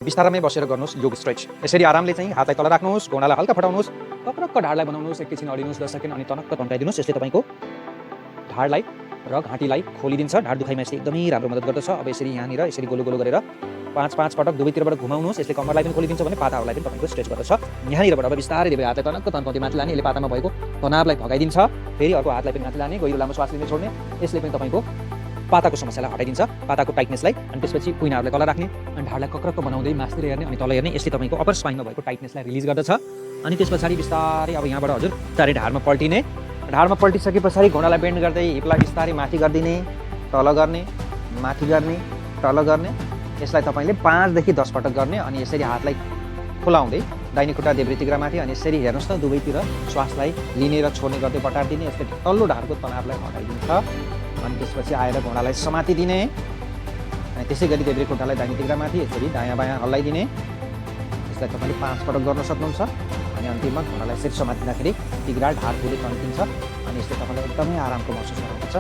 बिस्तारामै बसेर गर्नुहोस् योग स्ट्रेच। यसरी आरामले चाहिँ हातलाई तल राख्नुहोस्, घुँडालाई हल्का फटाउनुहोस्, कक्रक्क ढाडलाई बनाउनुहोस्, एकैछिन अडिनुहोस् 10 सेकेन्ड अनि तनक्क तन्काइदिनुहोस्। यसले तपाईँको ढाडलाई र घाँटीलाई खोलिदिन्छ। ढाड दुखाइमा यसले एकदमै राम्रो मद्दत गर्दछ। अब यसरी यहाँनिर यसरी गोलो गोलो गरेर 5-5 पटक दुवैतिरबाट घुमाउनुहोस्। यसले कम्मरलाई पनि खोलिदिन्छ भने पाताहरूलाई पनि तपाईँको स्ट्रेच गर्दछ। यहाँनिरबाट अब बिस्तारै देब्रे हातलाई तनक्क तन्काउँदै माथि लाने, यसले पातामा भएको तनावलाई भगाइदिन्छ। फेरि अर्को हातलाई पनि माथि लाने, गहिरो लामो श्वास लिने छोड्ने, यसले पनि तपाईँको पाताको समस्यालाई हटाइदिन्छ, पाताको टाइटनेसलाई। अनि त्यसपछि कुइनाहरूलाई तल राख्ने अनि ढाडलाई कक्रक्क बनाउँदै मास्तिर हेर्ने अनि तल हेर्ने, यसले तपाईँको अप्पर स्पाइनमा भएको टाइटनेसलाई रिलिज गर्दछ। अनि त्यसपछि बिस्तारै अब यहाँबाट हजुर बिस्तारै ढाडमा पल्टिने, ढाडमा पल्टिसके पछाडि घुँडालाई बेन्ड गर्दै हिपलाई बिस्तारै माथि गरिदिने, तल गर्ने, माथि गर्ने, तल गर्ने। यसलाई तपाईँले 5 देखि 10 पटक गर्ने अनि यसरी हातलाई खुलाउँदै दाहिने खुट्टा देब्रे तिघ्रामाथि अनि यसरी हेर्नुहोस् त दुवैतिर श्वासलाई लिने र छोड्ने गर्दै बटार दिने। यसले तल्लो ढाडको तनावलाई हटाइदिन्छ। अनि त्यसपछि आएर घुँडालाई समातिदिने अनि त्यसै गरी देब्रे खुट्टालाई दाहिने तिघ्रामाथि यसरी दायाँ बायाँ हल्लाइदिने। यसलाई तपाईँले 5 पटक गर्न सक्नुहुन्छ। अनि अन्तिममा घुँडालाई यसरी समातिँदाखेरि तिघ्रा ढाड पुरै तन्किन्छ अनि यसले तपाईँलाई एकदमै आरामको महसुस गराउँछ।